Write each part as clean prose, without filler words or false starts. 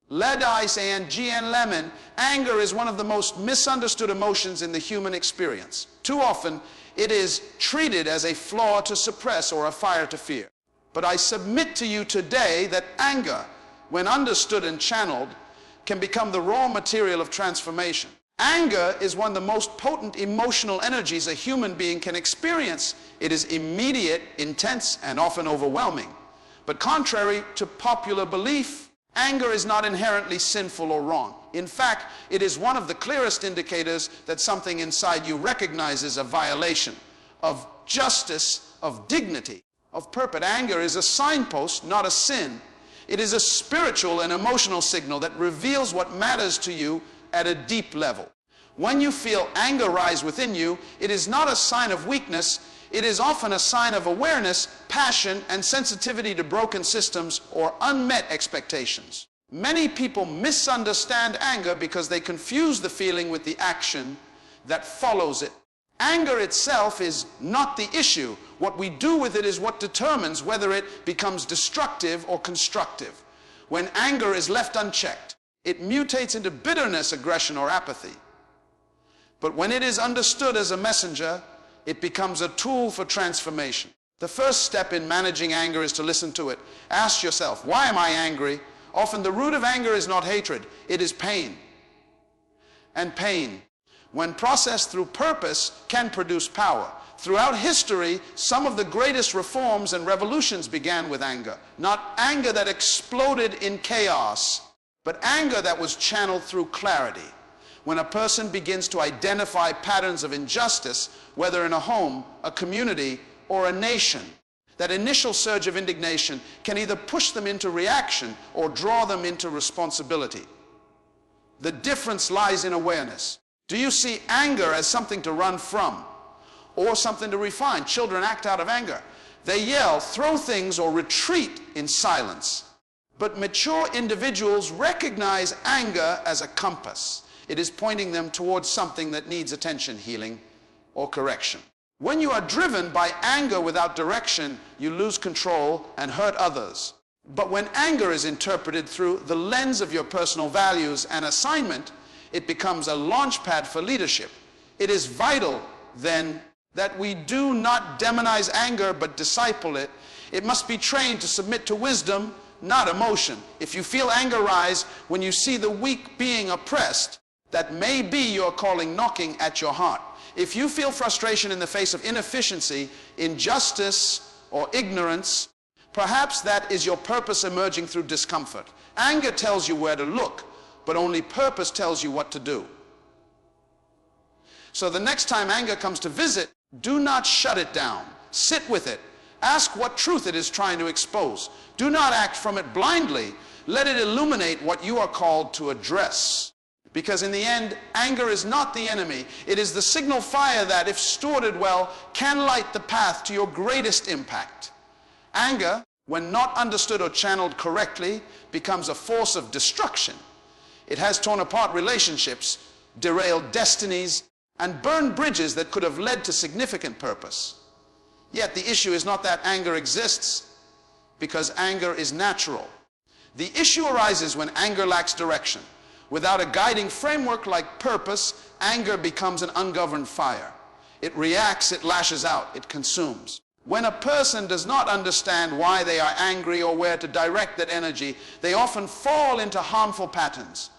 Lead ice and GN lemon, anger is one of the most misunderstood emotions in the human experience. Too often, it is treated as a flaw to suppress or a fire to fear. But I submit to you today that anger, when understood and channeled, can become the raw material of transformation. Anger is one of the most potent emotional energies a human being can experience. It is immediate, intense, and often overwhelming. But contrary to popular belief, anger is not inherently sinful or wrong. In fact, it is one of the clearest indicators that something inside you recognizes a violation of justice, of dignity, of purpose. Anger is a signpost, not a sin. It is a spiritual and emotional signal that reveals what matters to you at a deep level. When you feel anger rise within you, it is not a sign of weakness. It is often a sign of awareness, passion, and sensitivity to broken systems or unmet expectations. Many people misunderstand anger because they confuse the feeling with the action that follows it. Anger itself is not the issue. What we do with it is what determines whether it becomes destructive or constructive. When anger is left unchecked, it mutates into bitterness, aggression, or apathy. But when it is understood as a messenger, it becomes a tool for transformation. The first step in managing anger is to listen to it. Ask yourself, why am I angry? Often the root of anger is not hatred, it is pain. And pain, when processed through purpose, can produce power. Throughout history, some of the greatest reforms and revolutions began with anger. Not anger that exploded in chaos, but anger that was channeled through clarity. When a person begins to identify patterns of injustice, whether in a home, a community, or a nation, that initial surge of indignation can either push them into reaction or draw them into responsibility. The difference lies in awareness. Do you see anger as something to run from or something to refine? Children act out of anger. They yell, throw things, or retreat in silence. But mature individuals recognize anger as a compass. It is pointing them towards something that needs attention, healing, or correction. When you are driven by anger without direction, you lose control and hurt others. But when anger is interpreted through the lens of your personal values and assignment, it becomes a launch pad for leadership. It is vital, then, that we do not demonize anger but disciple it. It must be trained to submit to wisdom, not emotion. If you feel anger rise when you see the weak being oppressed, that may be your calling knocking at your heart. If you feel frustration in the face of inefficiency, injustice, or ignorance, perhaps that is your purpose emerging through discomfort. Anger tells you where to look, but only purpose tells you what to do. So the next time anger comes to visit, do not shut it down. Sit with it. Ask what truth it is trying to expose. Do not act from it blindly. Let it illuminate what you are called to address. Because in the end, anger is not the enemy. It is the signal fire that, if stewarded well, can light the path to your greatest impact. Anger, when not understood or channeled correctly, becomes a force of destruction. It has torn apart relationships, derailed destinies, and burned bridges that could have led to significant purpose. Yet the issue is not that anger exists, because anger is natural. The issue arises when anger lacks direction. Without a guiding framework like purpose, anger becomes an ungoverned fire. It reacts, it lashes out, it consumes. When a person does not understand why they are angry or where to direct that energy, they often fall into harmful patterns.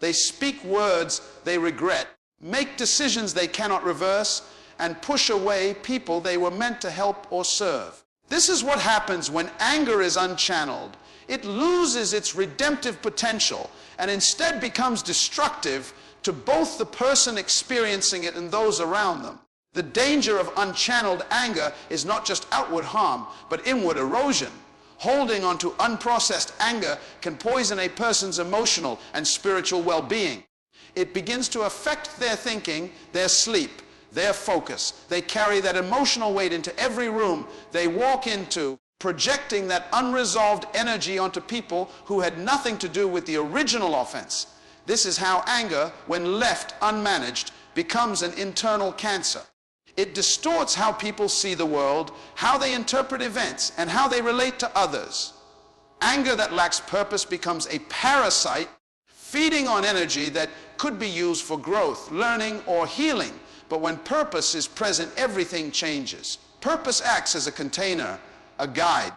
They speak words they regret, make decisions they cannot reverse, and push away people they were meant to help or serve. This is what happens when anger is unchanneled. It loses its redemptive potential and instead becomes destructive to both the person experiencing it and those around them. The danger of unchanneled anger is not just outward harm, but inward erosion. Holding on to unprocessed anger can poison a person's emotional and spiritual well-being. It begins to affect their thinking, their sleep, their focus. They carry that emotional weight into every room they walk into, projecting that unresolved energy onto people who had nothing to do with the original offense. This is how anger, when left unmanaged, becomes an internal cancer. It distorts how people see the world, how they interpret events, and how they relate to others. Anger that lacks purpose becomes a parasite, feeding on energy that could be used for growth, learning, or healing. But when purpose is present, everything changes. Purpose acts as a container, a guide,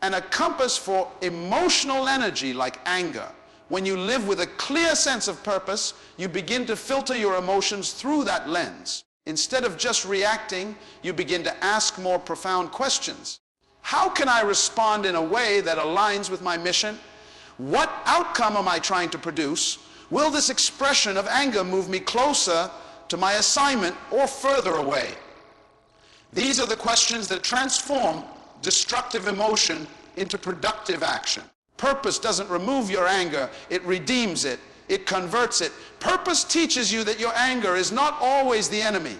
and a compass for emotional energy like anger. When you live with a clear sense of purpose, you begin to filter your emotions through that lens. Instead of just reacting, you begin to ask more profound questions. How can I respond in a way that aligns with my mission? What outcome am I trying to produce? Will this expression of anger move me closer to my assignment or further away? These are the questions that transform destructive emotion into productive action. Purpose doesn't remove your anger, it redeems it, it converts it. Purpose teaches you that your anger is not always the enemy.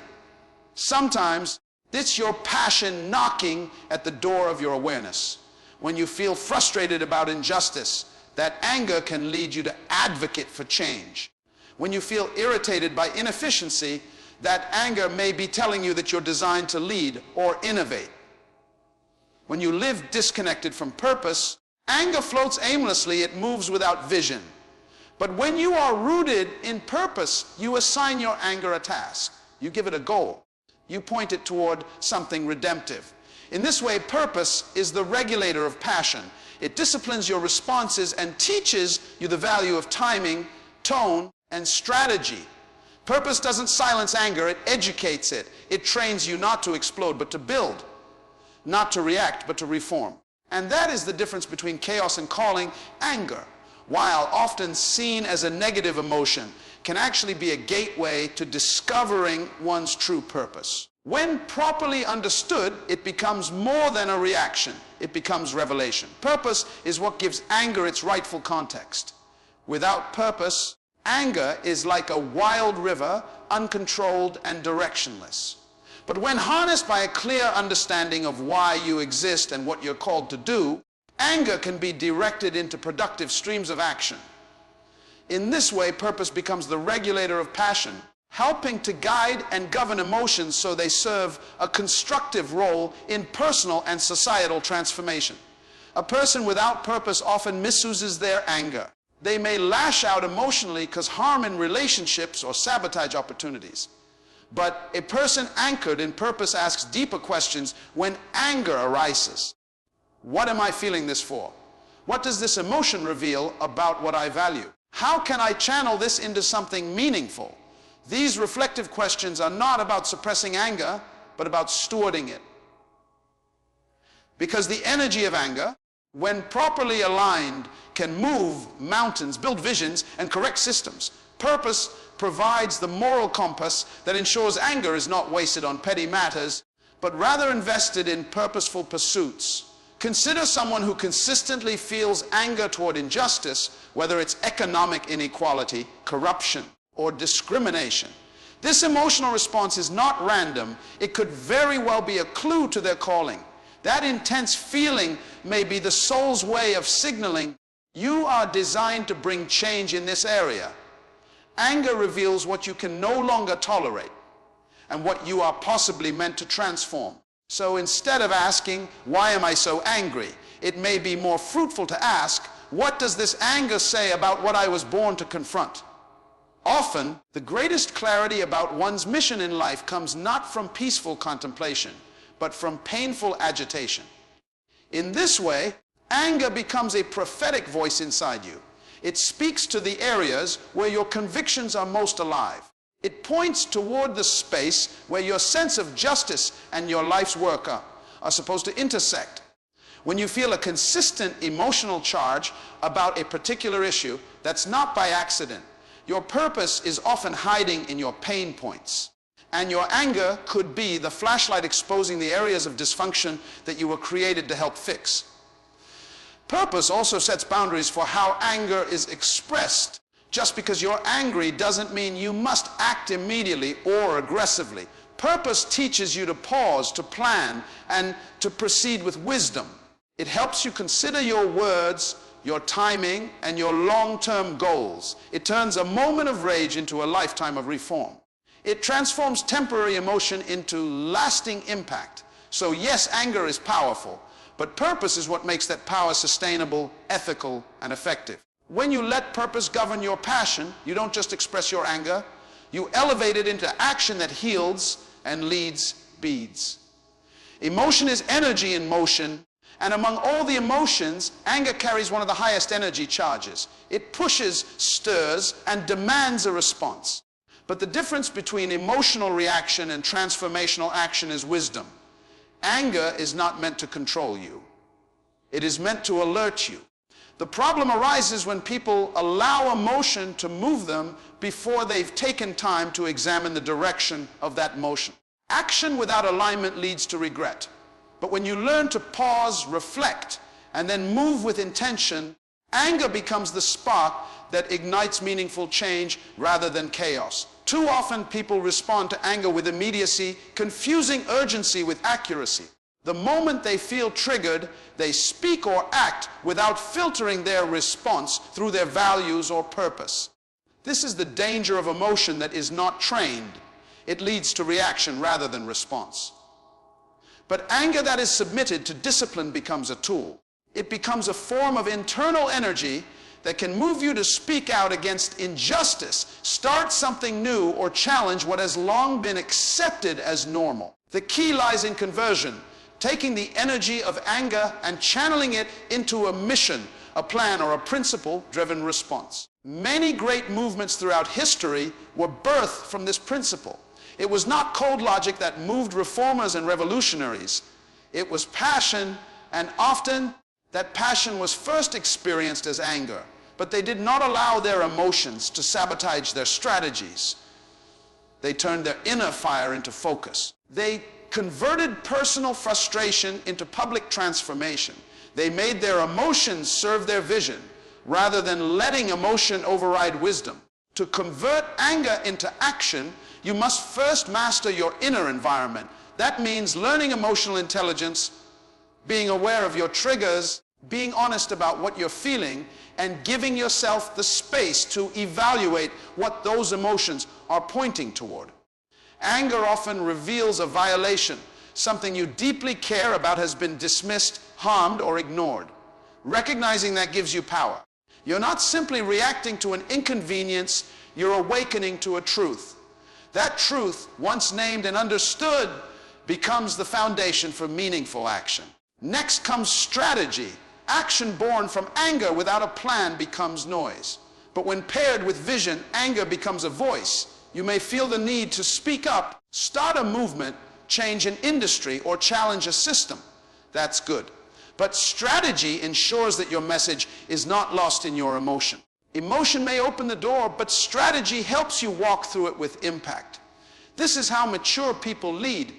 Sometimes it's your passion knocking at the door of your awareness. When you feel frustrated about injustice, that anger can lead you to advocate for change. When you feel irritated by inefficiency, that anger may be telling you that you're designed to lead or innovate. When you live disconnected from purpose, anger floats aimlessly, it moves without vision. But when you are rooted in purpose, you assign your anger a task. You give it a goal. You point it toward something redemptive. In this way, purpose is the regulator of passion. It disciplines your responses and teaches you the value of timing, tone, and strategy. Purpose doesn't silence anger, it educates it. It trains you not to explode, but to build. Not to react, but to reform. And that is the difference between chaos and calling. Anger, while often seen as a negative emotion, can actually be a gateway to discovering one's true purpose. When properly understood, it becomes more than a reaction. It becomes revelation. Purpose is what gives anger its rightful context. Without purpose, anger is like a wild river, uncontrolled and directionless. But when harnessed by a clear understanding of why you exist and what you're called to do, anger can be directed into productive streams of action. In this way, purpose becomes the regulator of passion, helping to guide and govern emotions so they serve a constructive role in personal and societal transformation. A person without purpose often misuses their anger. They may lash out emotionally cause harm in relationships or sabotage opportunities. But a person anchored in purpose asks deeper questions when anger arises. What am I feeling this for? What does this emotion reveal about what I value? How can I channel this into something meaningful? These reflective questions are not about suppressing anger, but about stewarding it. Because the energy of anger, when properly aligned, can move mountains, build visions, and correct systems. Purpose provides the moral compass that ensures anger is not wasted on petty matters, but rather invested in purposeful pursuits. Consider someone who consistently feels anger toward injustice, whether it's economic inequality, corruption, or discrimination. This emotional response is not random. It could very well be a clue to their calling. That intense feeling may be the soul's way of signaling, you are designed to bring change in this area. Anger reveals what you can no longer tolerate and what you are possibly meant to transform. So instead of asking, why am I so angry? It may be more fruitful to ask, what does this anger say about what I was born to confront? Often, the greatest clarity about one's mission in life comes not from peaceful contemplation, but from painful agitation. In this way, anger becomes a prophetic voice inside you. It speaks to the areas where your convictions are most alive. It points toward the space where your sense of justice and your life's work are supposed to intersect. When you feel a consistent emotional charge about a particular issue, that's not by accident. Your purpose is often hiding in your pain points. And your anger could be the flashlight exposing the areas of dysfunction that you were created to help fix. Purpose also sets boundaries for how anger is expressed. Just because you're angry doesn't mean you must act immediately or aggressively. Purpose teaches you to pause, to plan, and to proceed with wisdom. It helps you consider your words, your timing, and your long-term goals. It turns a moment of rage into a lifetime of reform. It transforms temporary emotion into lasting impact. So yes, anger is powerful, But purpose is what makes that power sustainable, ethical, and effective. When you let purpose govern your passion, you don't just express your anger, you elevate it into action that heals and leads beads. Emotion is energy in motion, and among all the emotions, anger carries one of the highest energy charges. It pushes, stirs, and demands a response. But the difference between emotional reaction and transformational action is wisdom. Anger is not meant to control you. It is meant to alert you. The problem arises when people allow emotion to move them before they've taken time to examine the direction of that motion. Action without alignment leads to regret. But when you learn to pause, reflect, and then move with intention, anger becomes the spark that ignites meaningful change rather than chaos. Too often people respond to anger with immediacy, confusing urgency with accuracy. The moment they feel triggered, they speak or act without filtering their response through their values or purpose. This is the danger of emotion that is not trained. It leads to reaction rather than response. But anger that is submitted to discipline becomes a tool. It becomes a form of internal energy that can move you to speak out against injustice, start something new, or challenge what has long been accepted as normal. The key lies in conversion, taking the energy of anger and channeling it into a mission, a plan, or a principle-driven response. Many great movements throughout history were birthed from this principle. It was not cold logic that moved reformers and revolutionaries. It was passion, and often that passion was first experienced as anger. But they did not allow their emotions to sabotage their strategies. They turned their inner fire into focus. They converted personal frustration into public transformation. They made their emotions serve their vision rather than letting emotion override wisdom. To convert anger into action, you must first master your inner environment. That means learning emotional intelligence, being aware of your triggers, being honest about what you're feeling, and giving yourself the space to evaluate what those emotions are pointing toward. Anger often reveals a violation. Something you deeply care about has been dismissed, harmed, or ignored. Recognizing that gives you power. You're not simply reacting to an inconvenience, you're awakening to a truth. That truth, once named and understood, becomes the foundation for meaningful action. Next comes strategy. Action born from anger without a plan becomes noise. But when paired with vision, anger becomes a voice. You may feel the need to speak up, start a movement, change an industry, or challenge a system. That's good. But strategy ensures that your message is not lost in your emotion. Emotion may open the door, but strategy helps you walk through it with impact. This is how mature people lead.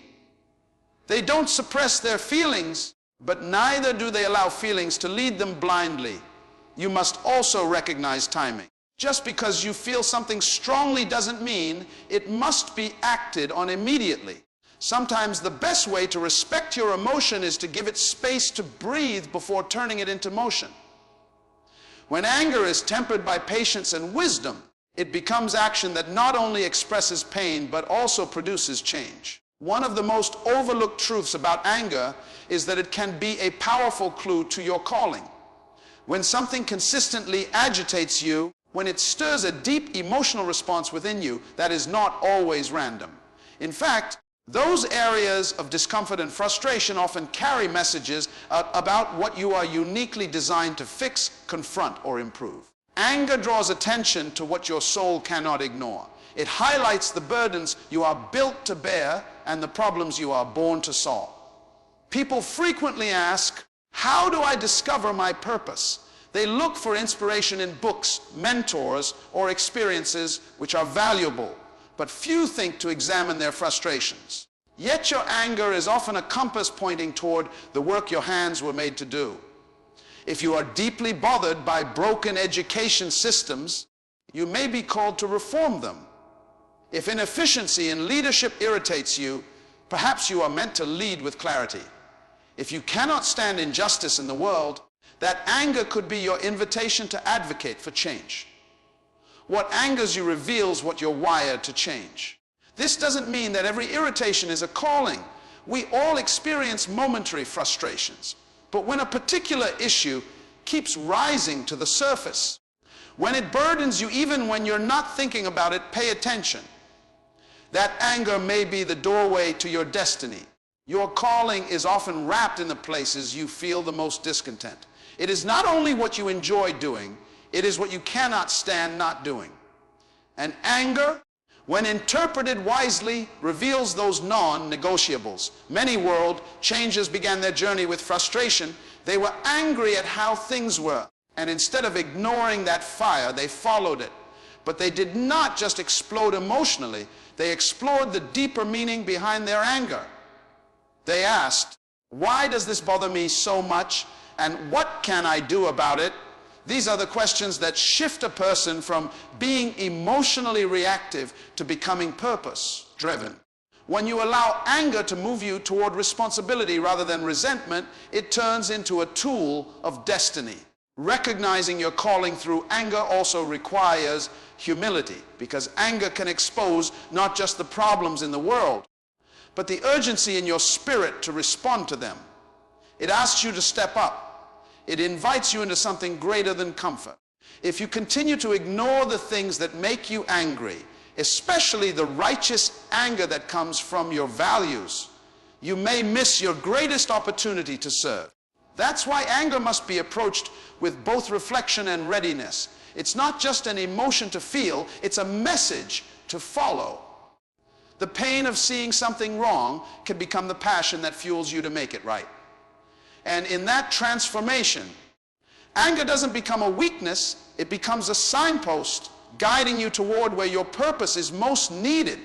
They don't suppress their feelings, but neither do they allow feelings to lead them blindly. You must also recognize timing. Just because you feel something strongly doesn't mean it must be acted on immediately. Sometimes the best way to respect your emotion is to give it space to breathe before turning it into motion. When anger is tempered by patience and wisdom, it becomes action that not only expresses pain but also produces change. One of the most overlooked truths about anger is that it can be a powerful clue to your calling. When something consistently agitates you, when it stirs a deep emotional response within you, that is not always random. In fact, those areas of discomfort and frustration often carry messages about what you are uniquely designed to fix, confront, or improve. Anger draws attention to what your soul cannot ignore. It highlights the burdens you are built to bear and the problems you are born to solve. People frequently ask, how do I discover my purpose? They look for inspiration in books, mentors, or experiences which are valuable, but few think to examine their frustrations. Yet your anger is often a compass pointing toward the work your hands were made to do. If you are deeply bothered by broken education systems, you may be called to reform them. If inefficiency in leadership irritates you, perhaps you are meant to lead with clarity. If you cannot stand injustice in the world, that anger could be your invitation to advocate for change. What angers you reveals what you're wired to change. This doesn't mean that every irritation is a calling. We all experience momentary frustrations. But when a particular issue keeps rising to the surface, when it burdens you even when you're not thinking about it, pay attention. That anger may be the doorway to your destiny. Your calling is often wrapped in the places you feel the most discontent. It is not only what you enjoy doing, it is what you cannot stand not doing. And anger, when interpreted wisely, reveals those non-negotiables. Many world changers began their journey with frustration. They were angry at how things were, and instead of ignoring that fire, they followed it. But they did not just explode emotionally, they explored the deeper meaning behind their anger. They asked, why does this bother me so much, and what can I do about it? These are the questions that shift a person from being emotionally reactive to becoming purpose-driven. When you allow anger to move you toward responsibility rather than resentment, it turns into a tool of destiny. Recognizing your calling through anger also requires humility, because anger can expose not just the problems in the world, but the urgency in your spirit to respond to them. It asks you to step up. It invites you into something greater than comfort. If you continue to ignore the things that make you angry, especially the righteous anger that comes from your values, you may miss your greatest opportunity to serve. That's why anger must be approached with both reflection and readiness. It's not just an emotion to feel, it's a message to follow. The pain of seeing something wrong can become the passion that fuels you to make it right. And in that transformation, anger doesn't become a weakness, it becomes a signpost guiding you toward where your purpose is most needed.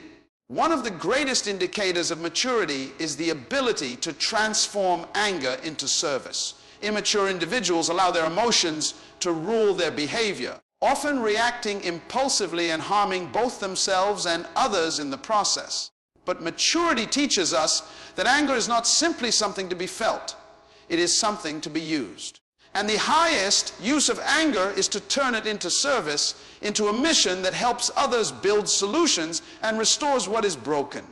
One of the greatest indicators of maturity is the ability to transform anger into service. Immature individuals allow their emotions to rule their behavior, often reacting impulsively and harming both themselves and others in the process. But maturity teaches us that anger is not simply something to be felt. It is something to be used. And the highest use of anger is to turn it into service, into a mission that helps others build solutions and restores what is broken.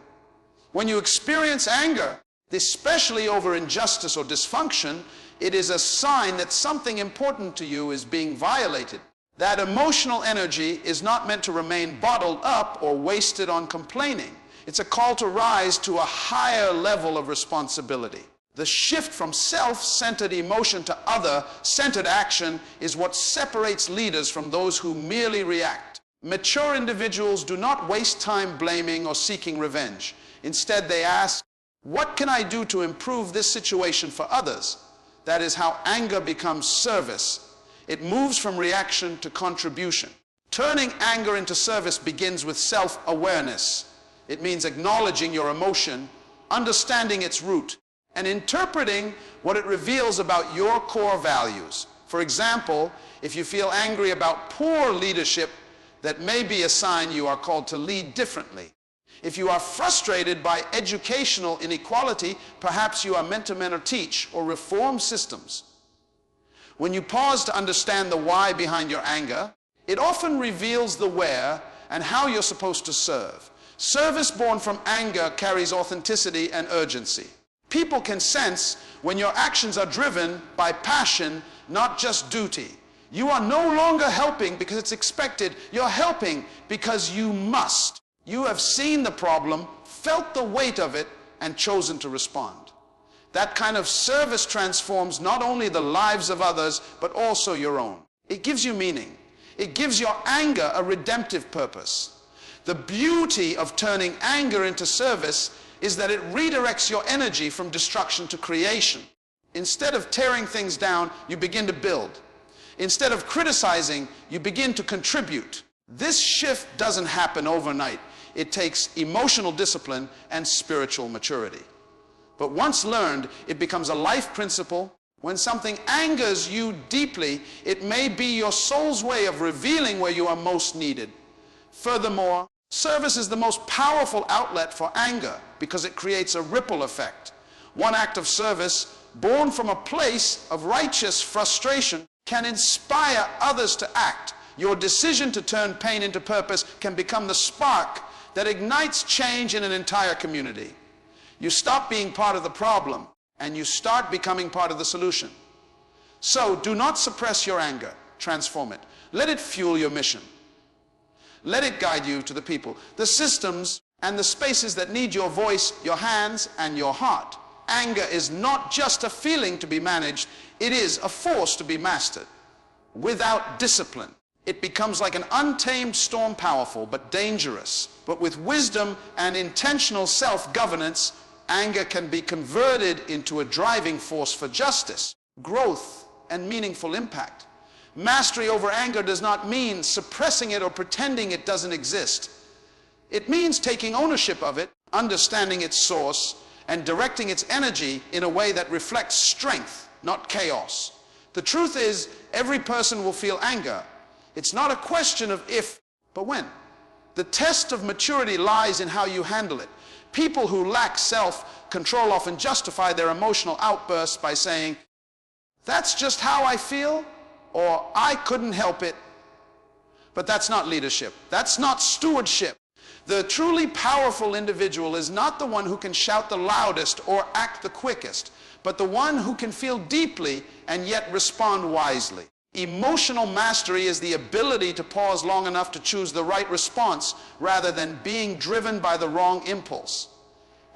When you experience anger, especially over injustice or dysfunction, it is a sign that something important to you is being violated. That emotional energy is not meant to remain bottled up or wasted on complaining. It's a call to rise to a higher level of responsibility. The shift from self-centered emotion to other-centered action is what separates leaders from those who merely react. Mature individuals do not waste time blaming or seeking revenge. Instead, they ask, what can I do to improve this situation for others? That is how anger becomes service. It moves from reaction to contribution. Turning anger into service begins with self-awareness. It means acknowledging your emotion, understanding its root, and interpreting what it reveals about your core values. For example, if you feel angry about poor leadership, that may be a sign you are called to lead differently. If you are frustrated by educational inequality, perhaps you are meant to mentor, teach, or reform systems. When you pause to understand the why behind your anger, it often reveals the where and how you're supposed to serve. Service born from anger carries authenticity and urgency. People can sense when your actions are driven by passion, not just duty. You are no longer helping because it's expected. You're helping because you must. You have seen the problem, felt the weight of it, and chosen to respond. That kind of service transforms not only the lives of others, but also your own. It gives you meaning. It gives your anger a redemptive purpose. The beauty of turning anger into service is that it redirects your energy from destruction to creation. Instead of tearing things down, you begin to build. Instead of criticizing, you begin to contribute. This shift doesn't happen overnight. It takes emotional discipline and spiritual maturity. But once learned, it becomes a life principle. When something angers you deeply, it may be your soul's way of revealing where you are most needed. Furthermore, service is the most powerful outlet for anger because it creates a ripple effect. One act of service, born from a place of righteous frustration, can inspire others to act. Your decision to turn pain into purpose can become the spark that ignites change in an entire community. You stop being part of the problem and you start becoming part of the solution. So do not suppress your anger. Transform it. Let it fuel your mission. Let it guide you to the people, the systems, and the spaces that need your voice, your hands, and your heart. Anger is not just a feeling to be managed, it is a force to be mastered. Without discipline, it becomes like an untamed storm, powerful but dangerous. But with wisdom and intentional self-governance, anger can be converted into a driving force for justice, growth, and meaningful impact. Mastery over anger does not mean suppressing it or pretending it doesn't exist. It means taking ownership of it, understanding its source, and directing its energy in a way that reflects strength, not chaos. The truth is, every person will feel anger. It's not a question of if, but when. The test of maturity lies in how you handle it. People who lack self-control often justify their emotional outbursts by saying, "That's just how I feel," or "I couldn't help it." But that's not leadership. That's not stewardship. The truly powerful individual is not the one who can shout the loudest or act the quickest, but the one who can feel deeply and yet respond wisely. Emotional mastery is the ability to pause long enough to choose the right response rather than being driven by the wrong impulse.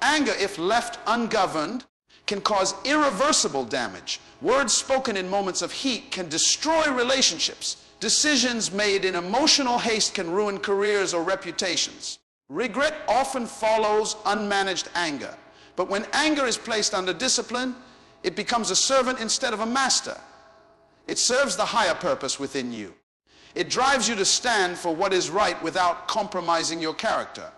Anger, if left ungoverned, can cause irreversible damage. Words spoken in moments of heat can destroy relationships. Decisions made in emotional haste can ruin careers or reputations. Regret often follows unmanaged anger. But when anger is placed under discipline, it becomes a servant instead of a master. It serves the higher purpose within you. It drives you to stand for what is right without compromising your character.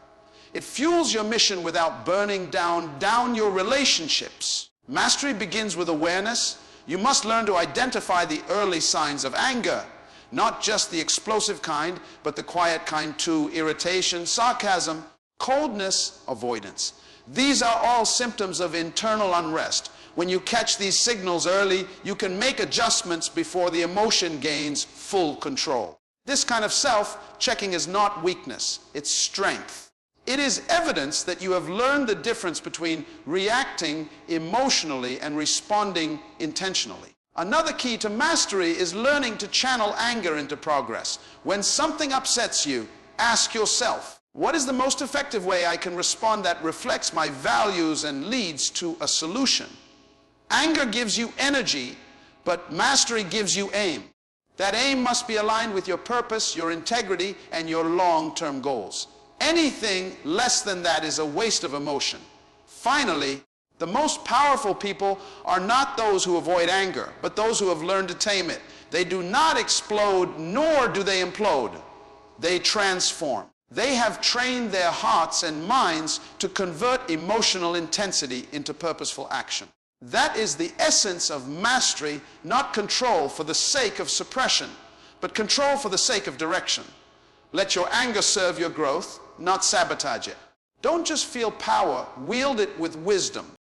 It fuels your mission without burning down your relationships. Mastery begins with awareness. You must learn to identify the early signs of anger. Not just the explosive kind, but the quiet kind too. Irritation, sarcasm, coldness, avoidance. These are all symptoms of internal unrest. When you catch these signals early, you can make adjustments before the emotion gains full control. This kind of self-checking is not weakness, it's strength. It is evidence that you have learned the difference between reacting emotionally and responding intentionally. Another key to mastery is learning to channel anger into progress. When something upsets you, ask yourself, what is the most effective way I can respond that reflects my values and leads to a solution? Anger gives you energy, but mastery gives you aim. That aim must be aligned with your purpose, your integrity, and your long-term goals. Anything less than that is a waste of emotion. Finally, the most powerful people are not those who avoid anger, but those who have learned to tame it. They do not explode, nor do they implode. They transform. They have trained their hearts and minds to convert emotional intensity into purposeful action. That is the essence of mastery, not control for the sake of suppression, but control for the sake of direction. Let your anger serve your growth, not sabotage it. Don't just feel power, wield it with wisdom.